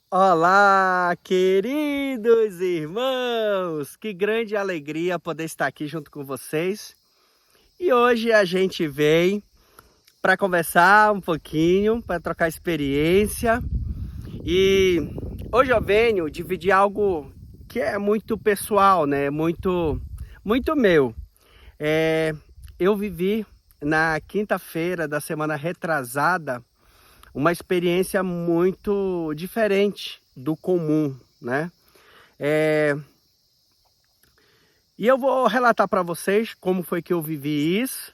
Olá, queridos irmãos! Que grande alegria poder estar aqui junto com vocês. E hoje a gente vem para conversar um pouquinho, para trocar experiência. E hoje eu venho dividir algo que é muito pessoal, né? Muito meu. Eu vivi na quinta-feira da semana retrasada uma experiência muito diferente do comum, né? E eu vou relatar para vocês como foi que eu vivi isso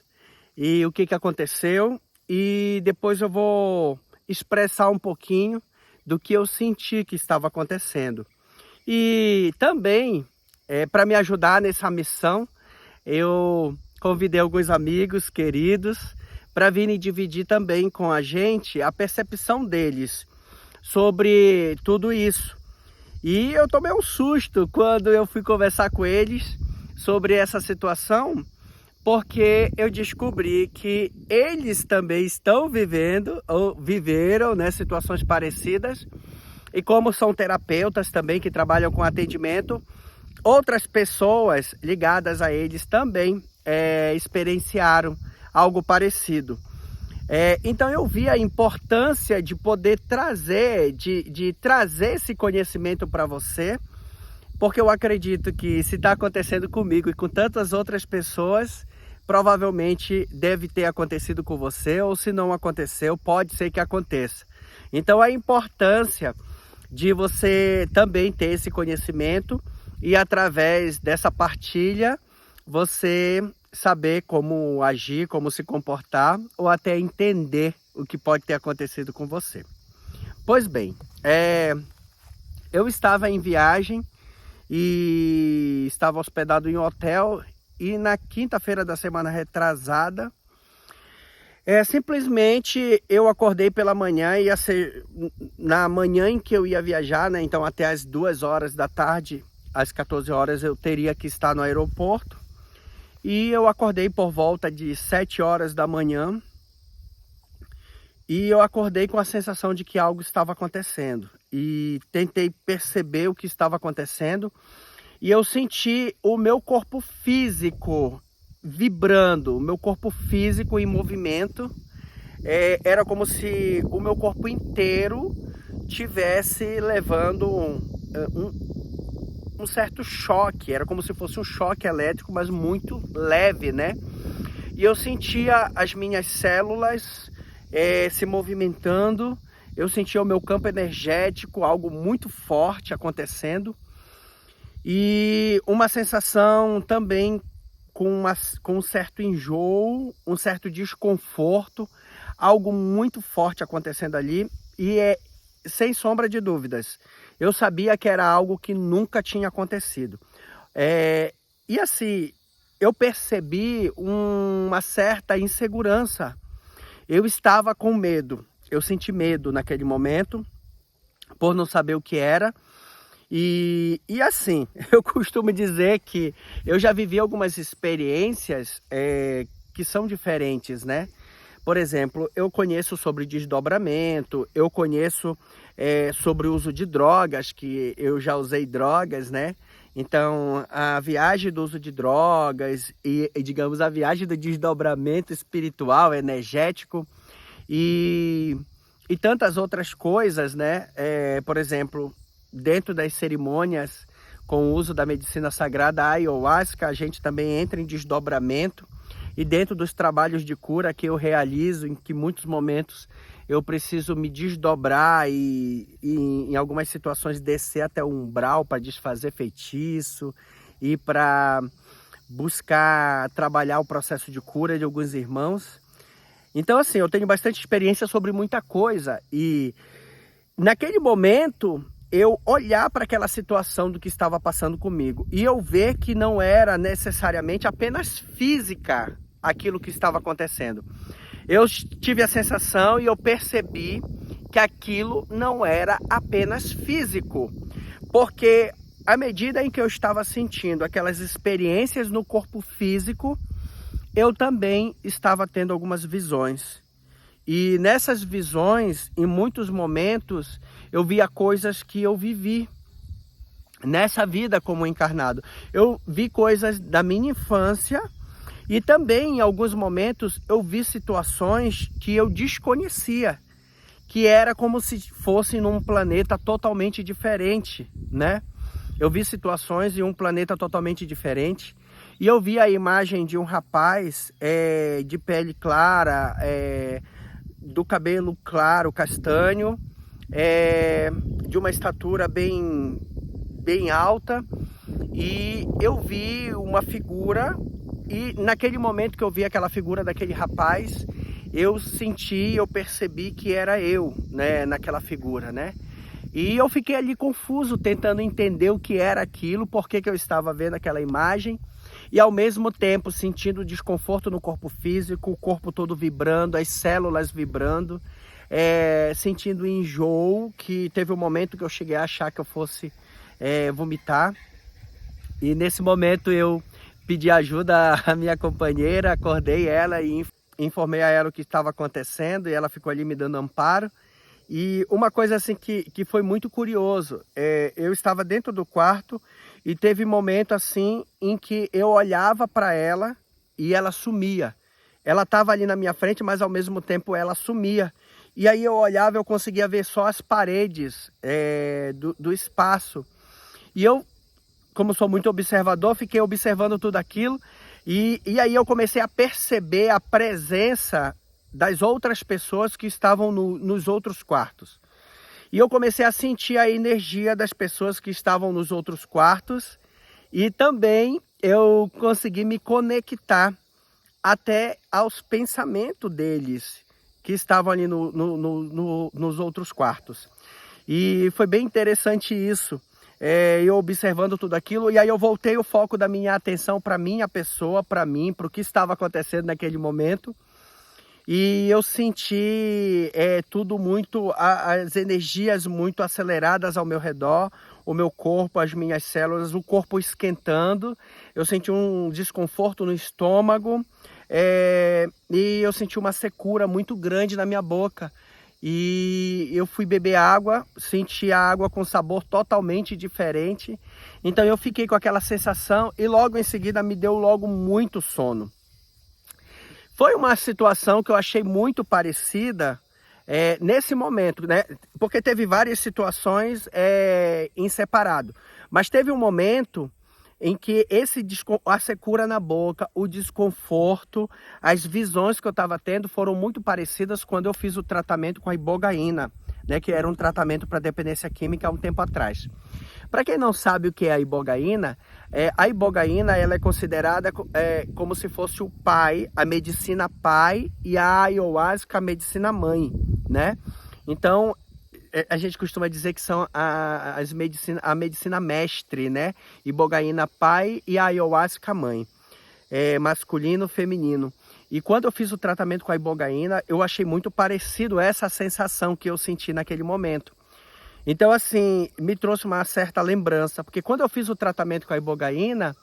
e o que aconteceu, e depois eu vou expressar um pouquinho do que eu senti que estava acontecendo. E também, para me ajudar nessa missão, eu convidei alguns amigos queridos para virem dividir também com a gente a percepção deles sobre tudo isso. E eu tomei um susto quando eu fui conversar com eles sobre essa situação, porque eu descobri que eles também estão vivendo ou viveram, né, situações parecidas. E como são terapeutas também que trabalham com atendimento, outras pessoas ligadas a eles também experienciaram algo parecido. Então eu vi a importância de poder trazer, de trazer esse conhecimento para você, porque eu acredito que se está acontecendo comigo e com tantas outras pessoas, provavelmente deve ter acontecido com você, ou se não aconteceu, pode ser que aconteça. Então a importância de você também ter esse conhecimento e através dessa partilha você saber como agir, como se comportar, ou até entender o que pode ter acontecido com você. Pois bem, eu estava em viagem e estava hospedado em um hotel, e na quinta-feira da semana retrasada, simplesmente eu acordei pela manhã, ia ser na manhã em que eu ia viajar, né? Então até às 2 horas da tarde, às 14 horas eu teria que estar no aeroporto. E eu acordei por volta de 7 horas da manhã e eu acordei com a sensação de que algo estava acontecendo. E tentei perceber o que estava acontecendo e eu senti o meu corpo físico vibrando, o meu corpo físico em movimento. Era como se o meu corpo inteiro tivesse levando um certo choque, era como se fosse um choque elétrico, mas muito leve, né? E eu sentia as minhas células se movimentando, eu sentia o meu campo energético, algo muito forte acontecendo, e uma sensação também com um certo enjoo, um certo desconforto, algo muito forte acontecendo ali, e sem sombra de dúvidas, eu sabia que era algo que nunca tinha acontecido. E assim, eu percebi uma certa insegurança. Eu estava com medo, eu senti medo naquele momento, por não saber o que era. E assim, eu costumo dizer que eu já vivi algumas experiências que são diferentes, né? Por exemplo, eu conheço sobre desdobramento, eu conheço sobre o uso de drogas, que eu já usei drogas, né? Então, a viagem do uso de drogas e digamos, a viagem do desdobramento espiritual, energético e tantas outras coisas, né? Por exemplo, dentro das cerimônias com o uso da medicina sagrada, a ayahuasca, a gente também entra em desdobramento. E dentro dos trabalhos de cura que eu realizo, em que muitos momentos eu preciso me desdobrar e em algumas situações descer até o umbral para desfazer feitiço e para buscar trabalhar o processo de cura de alguns irmãos. Então assim, eu tenho bastante experiência sobre muita coisa, e naquele momento eu olhar para aquela situação do que estava passando comigo e eu ver que não era necessariamente apenas física aquilo que estava acontecendo. Eu tive a sensação e eu percebi que aquilo não era apenas físico, porque à medida em que eu estava sentindo aquelas experiências no corpo físico, eu também estava tendo algumas visões. E nessas visões, em muitos momentos, eu via coisas que eu vivi nessa vida como encarnado. Eu vi coisas da minha infância e também em alguns momentos eu vi situações que eu desconhecia, que era como se fosse num planeta totalmente diferente, né? Eu vi situações em um planeta totalmente diferente e eu vi a imagem de um rapaz de pele clara, do cabelo claro, castanho, de uma estatura bem alta, e eu vi uma figura, e naquele momento que eu vi aquela figura daquele rapaz, eu percebi que era eu, né, naquela figura, né? E eu fiquei ali confuso, tentando entender o que era aquilo, por que eu estava vendo aquela imagem, e ao mesmo tempo sentindo desconforto no corpo físico, o corpo todo vibrando, as células vibrando, sentindo enjoo, que teve um momento que eu cheguei a achar que eu fosse vomitar. E nesse momento eu pedi ajuda à minha companheira, acordei ela e informei a ela o que estava acontecendo, e ela ficou ali me dando amparo. E uma coisa assim que foi muito curioso, eu estava dentro do quarto e teve momento assim em que eu olhava para ela e ela sumia. Ela estava ali na minha frente, mas ao mesmo tempo ela sumia. E aí eu olhava, eu conseguia ver só as paredes do espaço. E eu, como sou muito observador, fiquei observando tudo aquilo. E aí eu comecei a perceber a presença das outras pessoas que estavam nos outros quartos. E eu comecei a sentir a energia das pessoas que estavam nos outros quartos. E também eu consegui me conectar até aos pensamentos deles, que estavam ali nos outros quartos. E foi bem interessante isso. Eu observando tudo aquilo, e aí eu voltei o foco da minha atenção para minha pessoa, para mim, para o que estava acontecendo naquele momento. E eu senti tudo muito, as energias muito aceleradas ao meu redor, o meu corpo, as minhas células, o corpo esquentando. Eu senti um desconforto no estômago, e eu senti uma secura muito grande na minha boca. E eu fui beber água, senti a água com sabor totalmente diferente. Então eu fiquei com aquela sensação e logo em seguida me deu logo muito sono. Foi uma situação que eu achei muito parecida nesse momento, né? Porque teve várias situações em separado. Mas teve um momento em que a secura na boca, o desconforto, as visões que eu estava tendo foram muito parecidas quando eu fiz o tratamento com a ibogaína, né, que era um tratamento para dependência química há um tempo atrás. Para quem não sabe o que é a ibogaína ela é considerada como se fosse o pai, a medicina pai, e a ayahuasca a medicina mãe, né? Então, a gente costuma dizer que são a medicina mestre, né? Ibogaína pai e a ayahuasca mãe, masculino, feminino. E quando eu fiz o tratamento com a ibogaína, eu achei muito parecido essa sensação que eu senti naquele momento. Então, assim, me trouxe uma certa lembrança, porque quando eu fiz o tratamento com a ibogaína,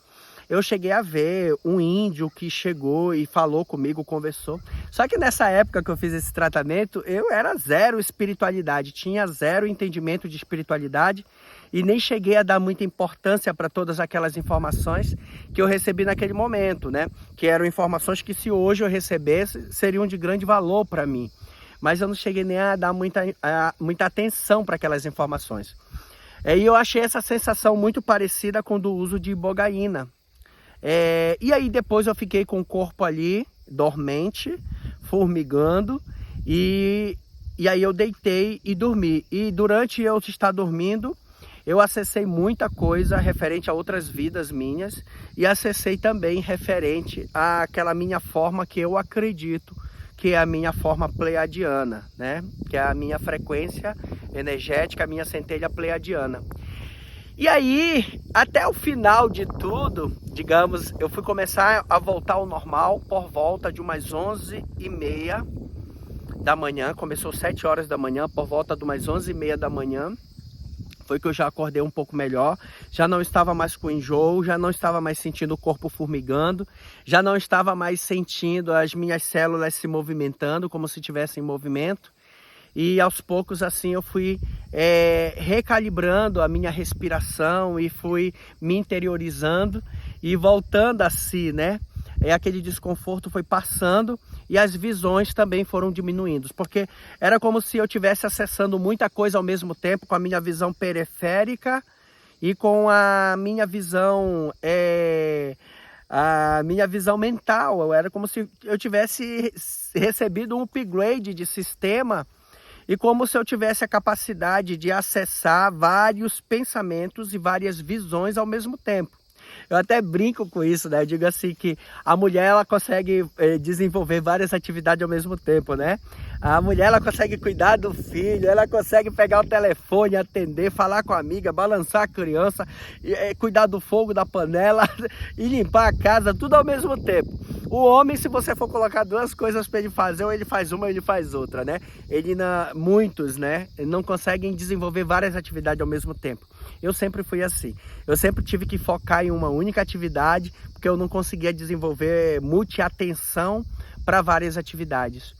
eu cheguei a ver um índio que chegou e falou comigo, conversou. Só que nessa época que eu fiz esse tratamento, eu era zero espiritualidade, tinha zero entendimento de espiritualidade e nem cheguei a dar muita importância para todas aquelas informações que eu recebi naquele momento, né? Que eram informações que, se hoje eu recebesse, seriam de grande valor para mim. Mas eu não cheguei nem a dar muita atenção para aquelas informações. E eu achei essa sensação muito parecida com o do uso de ibogaína. E aí depois eu fiquei com o corpo ali, dormente, formigando, e aí eu deitei e dormi. E durante eu estar dormindo, eu acessei muita coisa referente a outras vidas minhas, e acessei também referente àquela minha forma que eu acredito que é a minha forma pleiadiana, né? Que é a minha frequência energética, a minha centelha pleiadiana. E aí, até o final de tudo, digamos, eu fui começar a voltar ao normal por volta de umas 11h30 da manhã. Começou 7 horas da manhã, por volta de umas 11h30 da manhã. Foi que eu já acordei um pouco melhor, já não estava mais com enjoo, já não estava mais sentindo o corpo formigando, já não estava mais sentindo as minhas células se movimentando como se estivessem em movimento. e aos poucos assim eu fui recalibrando a minha respiração e fui me interiorizando e voltando a si, né? Aquele desconforto foi passando e as visões também foram diminuindo, porque era como se eu estivesse acessando muita coisa ao mesmo tempo com a minha visão periférica e com a minha visão mental. Era como se eu tivesse recebido um upgrade de sistema e como se eu tivesse a capacidade de acessar vários pensamentos e várias visões ao mesmo tempo. Eu até brinco com isso, né? Eu digo assim que a mulher ela consegue desenvolver várias atividades ao mesmo tempo, né? A mulher ela consegue cuidar do filho, ela consegue pegar o telefone, atender, falar com a amiga, balançar a criança, cuidar do fogo, da panela e limpar a casa, tudo ao mesmo tempo. O homem, se você for colocar duas coisas para ele fazer, ou ele faz uma ou ele faz outra, né? Muitos, né, não conseguem desenvolver várias atividades ao mesmo tempo. Eu sempre fui assim. Eu sempre tive que focar em uma única atividade, porque eu não conseguia desenvolver multi-atenção para várias atividades.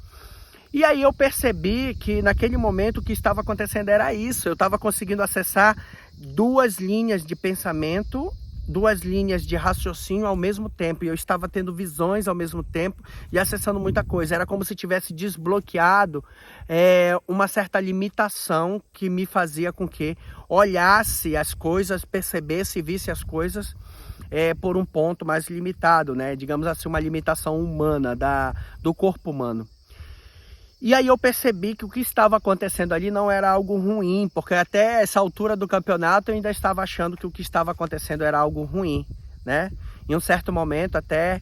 E aí eu percebi que naquele momento o que estava acontecendo era isso. Eu estava conseguindo acessar duas linhas de pensamento, duas linhas de raciocínio ao mesmo tempo. E eu estava tendo visões ao mesmo tempo e acessando muita coisa. Era como se tivesse desbloqueado uma certa limitação que me fazia com que olhasse as coisas, percebesse e visse as coisas por um ponto mais limitado, né? Digamos assim, uma limitação humana, do corpo humano. E aí eu percebi que o que estava acontecendo ali não era algo ruim, porque até essa altura do campeonato eu ainda estava achando que o que estava acontecendo era algo ruim, né? Em um certo momento até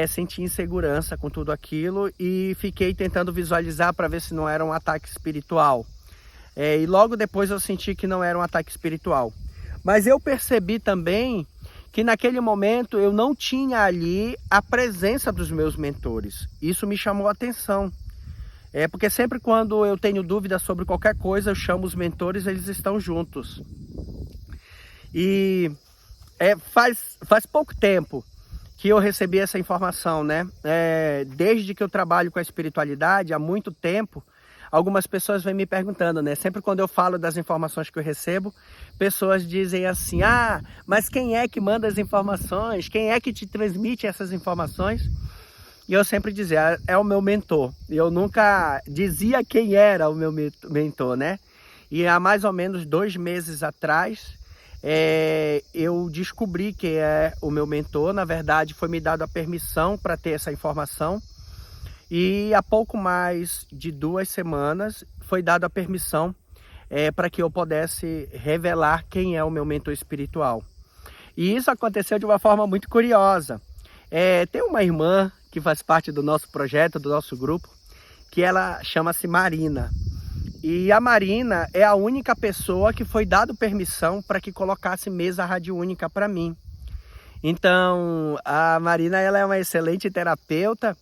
senti insegurança com tudo aquilo e fiquei tentando visualizar para ver se não era um ataque espiritual. E logo depois eu senti que não era um ataque espiritual. Mas eu percebi também que naquele momento eu não tinha ali a presença dos meus mentores. Isso me chamou a atenção. Porque sempre quando eu tenho dúvidas sobre qualquer coisa, eu chamo os mentores, eles estão juntos. E faz pouco tempo que eu recebi essa informação, né? Desde que eu trabalho com a espiritualidade, há muito tempo, algumas pessoas vêm me perguntando, né? Sempre quando eu falo das informações que eu recebo, pessoas dizem assim, mas quem é que manda as informações? Quem é que te transmite essas informações? E eu sempre dizia, é o meu mentor. E eu nunca dizia quem era o meu mentor, né? E há mais ou menos 2 meses atrás, eu descobri quem é o meu mentor. Na verdade, foi me dada a permissão para ter essa informação. E há pouco mais de 2 semanas, foi dada a permissão para que eu pudesse revelar quem é o meu mentor espiritual. E isso aconteceu de uma forma muito curiosa. Tem uma irmã que faz parte do nosso projeto, do nosso grupo, que ela chama-se Marina. E a Marina é a única pessoa que foi dado permissão para que colocasse mesa radiúnica para mim. Então, a Marina ela é uma excelente terapeuta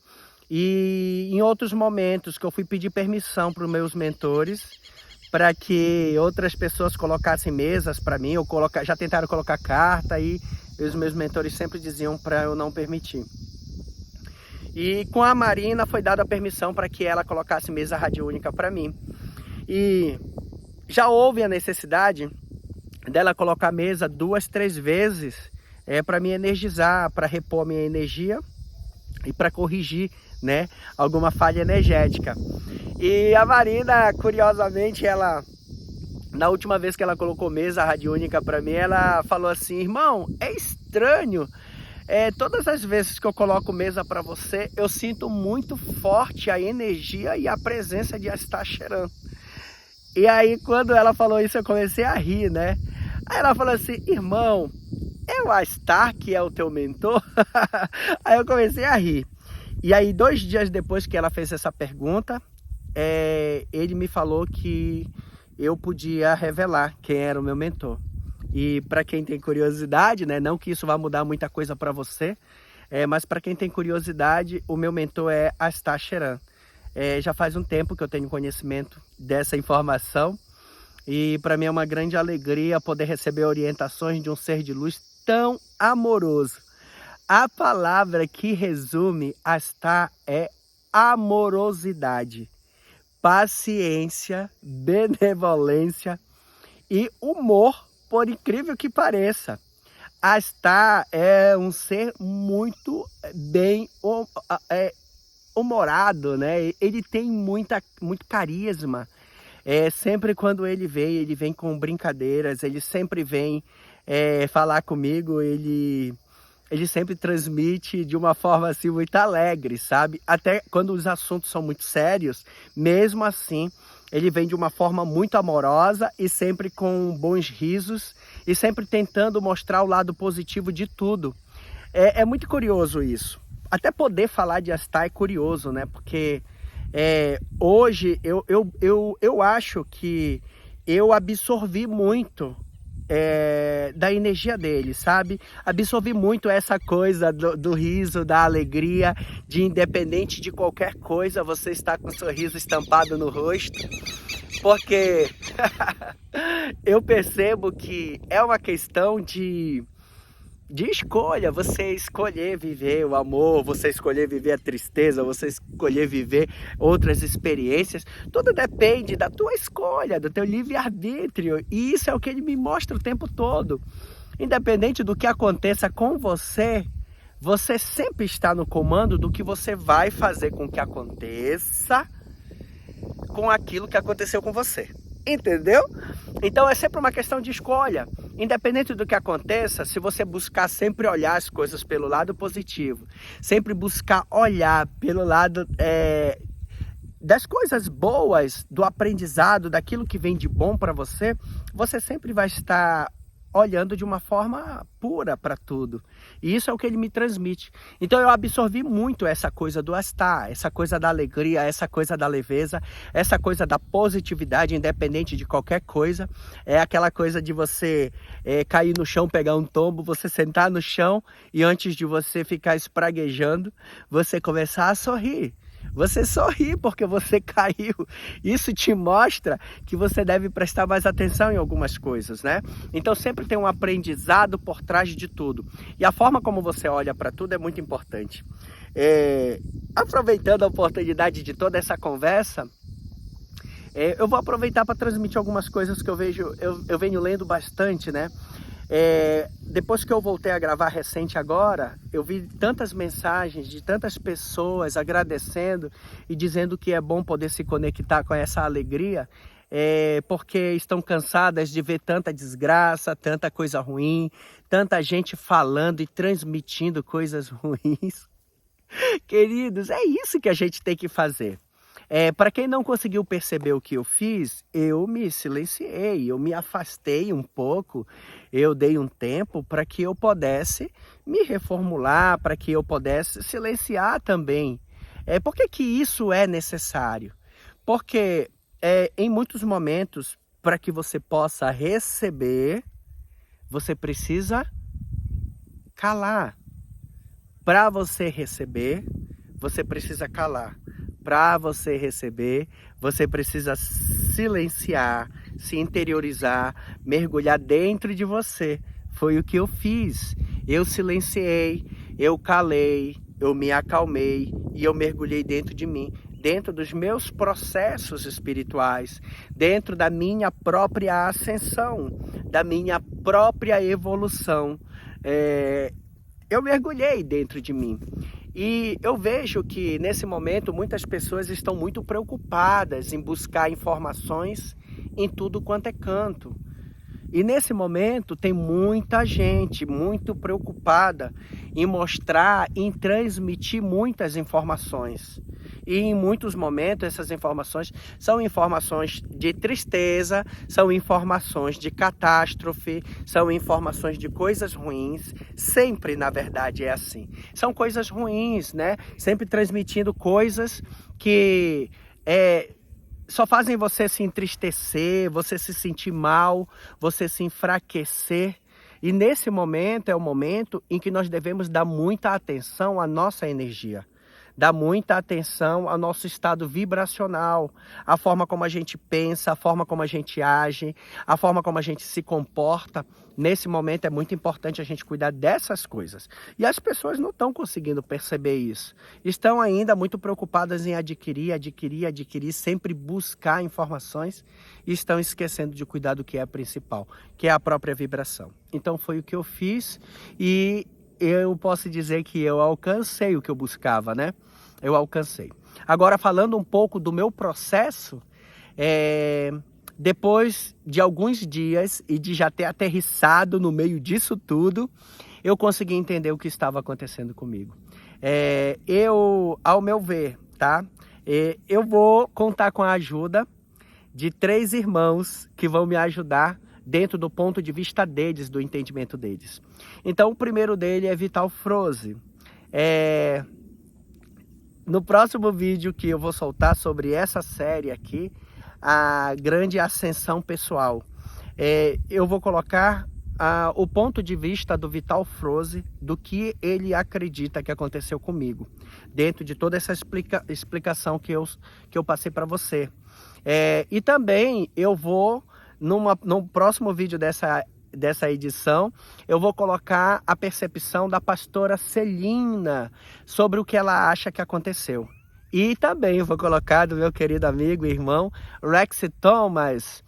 e em outros momentos que eu fui pedir permissão para os meus mentores para que outras pessoas colocassem mesas para mim, já tentaram colocar carta e os meus mentores sempre diziam para eu não permitir. E com a Marina foi dada a permissão para que ela colocasse mesa radiúnica para mim. E já houve a necessidade dela colocar mesa 2, 3 vezes para me energizar, para repor a minha energia e para corrigir, né, alguma falha energética. E a Marina, curiosamente, na última vez que ela colocou mesa radiúnica para mim, ela falou assim, irmão, é estranho. Todas as vezes que eu coloco mesa para você, eu sinto muito forte a energia e a presença de Astacheran. E aí, quando ela falou isso, eu comecei a rir, né? Aí ela falou assim, irmão, é o Astar que é o teu mentor? Aí eu comecei a rir. E aí, 2 dias depois que ela fez essa pergunta, ele me falou que eu podia revelar quem era o meu mentor. E para quem tem curiosidade, né, não que isso vá mudar muita coisa para você, mas para quem tem curiosidade, o meu mentor é Astacheran. Já faz um tempo que eu tenho conhecimento dessa informação e para mim é uma grande alegria poder receber orientações de um ser de luz tão amoroso. A palavra que resume Astar é amorosidade. paciência, benevolência e humor, por incrível que pareça. Astar é um ser muito bem humorado, né? Ele tem muito carisma. Sempre quando ele vem com brincadeiras, ele sempre vem falar comigo, ele sempre transmite de uma forma assim muito alegre, sabe? Até quando os assuntos são muito sérios, mesmo assim, ele vem de uma forma muito amorosa e sempre com bons risos e sempre tentando mostrar o lado positivo de tudo. É muito curioso isso. Até poder falar de Astar é curioso, né? Porque hoje eu acho que eu absorvi muito da energia dele, sabe? Absorvi muito essa coisa do riso, da alegria, de independente de qualquer coisa, você está com um sorriso estampado no rosto, porque eu percebo que é uma questão de escolha, você escolher viver o amor, você escolher viver a tristeza, você escolher viver outras experiências, tudo depende da tua escolha, do teu livre-arbítrio, e isso é o que ele me mostra o tempo todo. Independente do que aconteça com você, você sempre está no comando do que você vai fazer com que aconteça com aquilo que aconteceu com você. Entendeu? Então é sempre uma questão de escolha. Independente do que aconteça, se você buscar sempre olhar as coisas pelo lado positivo, sempre buscar olhar pelo lado das coisas boas, do aprendizado, daquilo que vem de bom para você, você sempre vai estar olhando de uma forma pura para tudo. E isso é o que ele me transmite. Então eu absorvi muito essa coisa do Astar, essa coisa da alegria, essa coisa da leveza, essa coisa da positividade, independente de qualquer coisa. É aquela coisa de você cair no chão, pegar um tombo, você sentar no chão e antes de você ficar espraguejando, você começar a sorrir. Você sorri porque você caiu. Isso te mostra que você deve prestar mais atenção em algumas coisas, né? Então sempre tem um aprendizado por trás de tudo. E a forma como você olha para tudo é muito importante. Aproveitando a oportunidade de toda essa conversa, eu vou aproveitar para transmitir algumas coisas que eu venho lendo bastante, né? Depois que eu voltei a gravar recente agora, eu vi tantas mensagens de tantas pessoas agradecendo e dizendo que é bom poder se conectar com essa alegria, porque estão cansadas de ver tanta desgraça, tanta coisa ruim, tanta gente falando e transmitindo coisas ruins. Queridos, é isso que a gente tem que fazer. Para quem não conseguiu perceber o que eu fiz, eu me silenciei, eu me afastei um pouco, eu dei um tempo para que eu pudesse me reformular, para que eu pudesse silenciar também. Por que isso é necessário? Porque em muitos momentos, para que você possa receber, você precisa calar. Para você receber, você precisa calar. Para você receber, você precisa silenciar, se interiorizar, mergulhar dentro de você. Foi o que eu fiz. Eu silenciei, eu calei, eu me acalmei e eu mergulhei dentro de mim, dentro dos meus processos espirituais, dentro da minha própria ascensão, da minha própria evolução. Eu mergulhei dentro de mim. E eu vejo que nesse momento muitas pessoas estão muito preocupadas em buscar informações em tudo quanto é canto. E nesse momento tem muita gente muito preocupada em mostrar, em transmitir muitas informações. E em muitos momentos essas informações são informações de tristeza, são informações de catástrofe, são informações de coisas ruins. Sempre, na verdade, é assim. São coisas ruins, né? Sempre transmitindo coisas que só fazem você se entristecer, você se sentir mal, você se enfraquecer. E nesse momento é o momento em que nós devemos dar muita atenção à nossa energia. dá muita atenção ao nosso estado vibracional, a forma como a gente pensa, a forma como a gente age, a forma como a gente se comporta. Nesse momento é muito importante a gente cuidar dessas coisas. E as pessoas não estão conseguindo perceber isso. Estão ainda muito preocupadas em adquirir, sempre buscar informações e estão esquecendo de cuidar do que é principal, que é a própria vibração. Então foi o que eu fiz e eu posso dizer que eu alcancei o que eu buscava, né? Eu alcancei. Agora, falando um pouco do meu processo, depois de alguns dias e de já ter aterrissado no meio disso tudo, eu consegui entender o que estava acontecendo comigo. Ao meu ver, tá? Eu vou contar com a ajuda de 3 irmãos que vão me ajudar dentro do ponto de vista deles, do entendimento deles. Então, o primeiro dele é Vital Froese. No próximo vídeo que eu vou soltar sobre essa série aqui, a grande ascensão pessoal, eu vou colocar o ponto de vista do Vital Froese, do que ele acredita que aconteceu comigo, dentro de toda essa explicação que eu passei para você. E também eu vou, no próximo vídeo dessa edição, eu vou colocar a percepção da pastora Celina sobre o que ela acha que aconteceu. E também vou colocar do meu querido amigo e irmão Rex Thomas.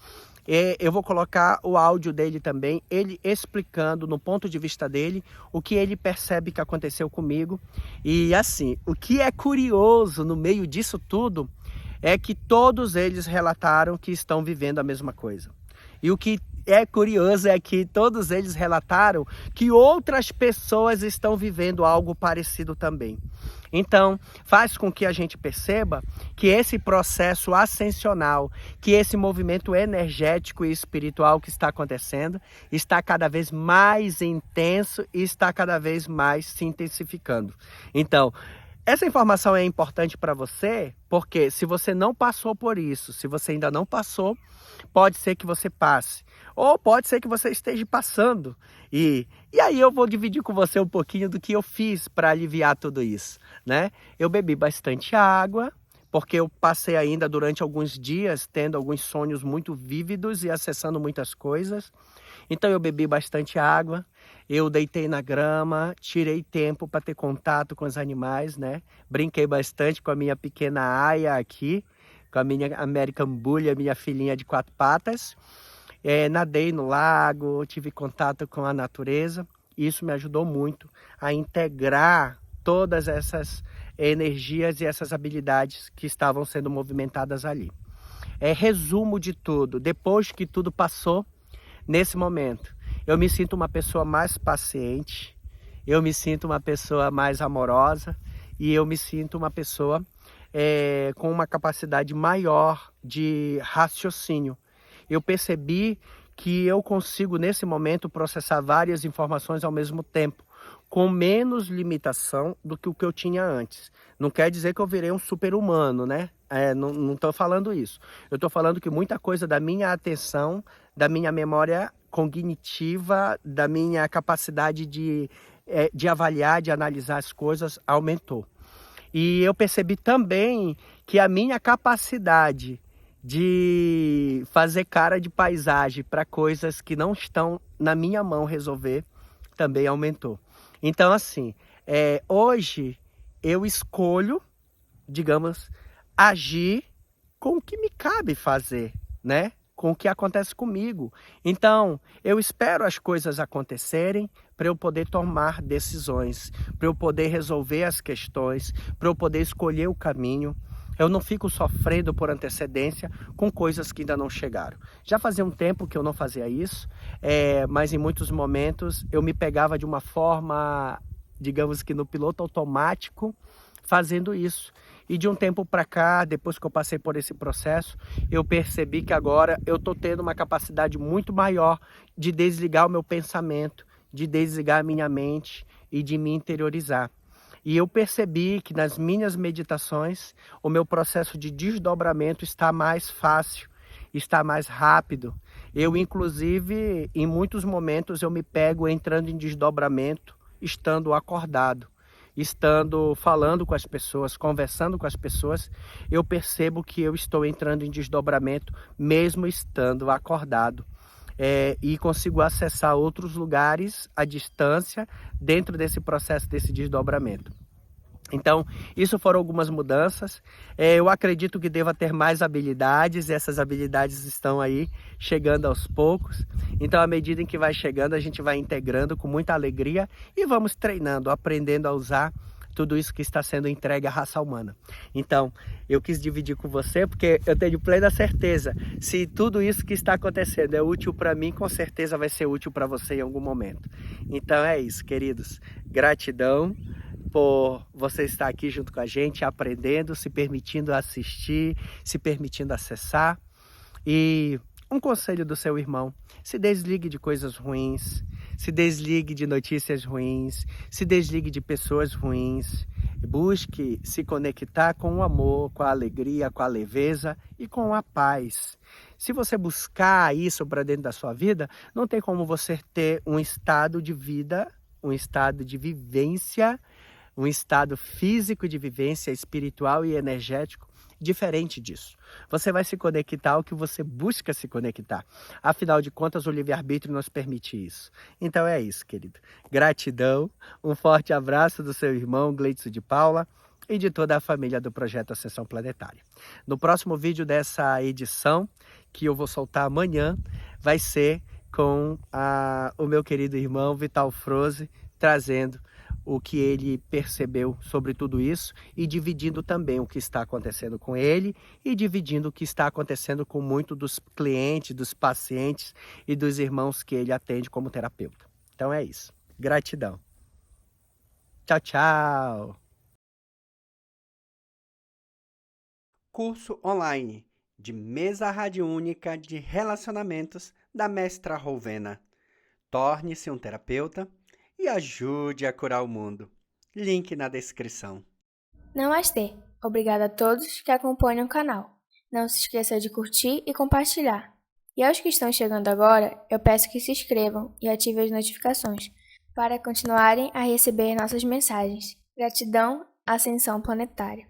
Eu vou colocar o áudio dele também, ele explicando no ponto de vista dele o que ele percebe que aconteceu comigo. E assim, o que é curioso no meio disso tudo é que todos eles relataram que estão vivendo a mesma coisa. E o que é curioso é que todos eles relataram que outras pessoas estão vivendo algo parecido também. Então, faz com que a gente perceba que esse processo ascensional, que esse movimento energético e espiritual que está acontecendo, está cada vez mais intenso e está cada vez mais se intensificando. Então, essa informação é importante para você, porque se você não passou por isso, se você ainda não passou, pode ser que você passe, ou pode ser que você esteja passando. E aí eu vou dividir com você um pouquinho do que eu fiz para aliviar tudo isso, né? Eu bebi bastante água, porque eu passei ainda durante alguns dias tendo alguns sonhos muito vívidos e acessando muitas coisas. Então eu bebi bastante água, eu deitei na grama, tirei tempo para ter contato com os animais, né? Brinquei bastante com a minha pequena Aya aqui, com a minha American Bully, a minha filhinha de 4 patas. Nadei no lago, tive contato com a natureza. Isso me ajudou muito a integrar todas essas energias e essas habilidades que estavam sendo movimentadas ali. Resumo de tudo, depois que tudo passou, nesse momento, eu me sinto uma pessoa mais paciente, eu me sinto uma pessoa mais amorosa e eu me sinto uma pessoa com uma capacidade maior de raciocínio. Eu percebi que eu consigo, nesse momento, processar várias informações ao mesmo tempo, com menos limitação do que o que eu tinha antes. Não quer dizer que eu virei um super-humano, né? Não estou falando isso. Eu estou falando que muita coisa da minha atenção, da minha memória cognitiva, da minha capacidade de avaliar, de analisar as coisas, aumentou. E eu percebi também que a minha capacidade de fazer cara de paisagem para coisas que não estão na minha mão resolver também aumentou. Então, assim, hoje eu escolho, digamos, agir com o que me cabe fazer, né? Com o que acontece comigo. Então, eu espero as coisas acontecerem para eu poder tomar decisões, para eu poder resolver as questões, para eu poder escolher o caminho. Eu não fico sofrendo por antecedência com coisas que ainda não chegaram. Já fazia um tempo que eu não fazia isso, mas em muitos momentos eu me pegava de uma forma, digamos que no piloto automático, fazendo isso. E de um tempo para cá, depois que eu passei por esse processo, eu percebi que agora eu estou tendo uma capacidade muito maior de desligar o meu pensamento, de desligar a minha mente e de me interiorizar. E eu percebi que nas minhas meditações, o meu processo de desdobramento está mais fácil, está mais rápido. Eu, inclusive, em muitos momentos eu me pego entrando em desdobramento, estando acordado. estando falando com as pessoas, conversando com as pessoas, eu percebo que eu estou entrando em desdobramento, mesmo estando acordado. E consigo acessar outros lugares à distância dentro desse processo, desse desdobramento. Então, isso foram algumas mudanças. Eu acredito que deva ter mais habilidades, e essas habilidades estão aí chegando aos poucos. Então, à medida em que vai chegando, a gente vai integrando com muita alegria e vamos treinando, aprendendo a usar tudo isso que está sendo entregue à raça humana. Então, eu quis dividir com você porque eu tenho plena certeza, se tudo isso que está acontecendo é útil para mim, com certeza vai ser útil para você em algum momento. Então é isso, queridos. Gratidão por você estar aqui junto com a gente, aprendendo, se permitindo assistir, se permitindo acessar. E um conselho do seu irmão: se desligue de coisas ruins, se desligue de notícias ruins, se desligue de pessoas ruins. Busque se conectar com o amor, com a alegria, com a leveza e com a paz. Se você buscar isso para dentro da sua vida, não tem como você ter um estado de vida, um estado de vivência, um estado físico de vivência espiritual e energético diferente disso. Você vai se conectar ao que você busca se conectar. Afinal de contas, o livre-arbítrio nos permite isso. Então é isso, querido. Gratidão, um forte abraço do seu irmão Gleidson de Paula e de toda a família do Projeto Ascensão Planetária. No próximo vídeo dessa edição, que eu vou soltar amanhã, vai ser com o meu querido irmão Vital Froze, trazendo o que ele percebeu sobre tudo isso e dividindo também o que está acontecendo com ele e dividindo o que está acontecendo com muitos dos clientes, dos pacientes e dos irmãos que ele atende como terapeuta. Então é isso. Gratidão. Tchau, tchau. Curso online de mesa radiúnica de relacionamentos da mestra Rovena. Torne-se um terapeuta e ajude a curar o mundo. Link na descrição. Namastê! Obrigada a todos que acompanham o canal. Não se esqueça de curtir e compartilhar. E aos que estão chegando agora, eu peço que se inscrevam e ativem as notificações para continuarem a receber nossas mensagens. Gratidão, Ascensão Planetária.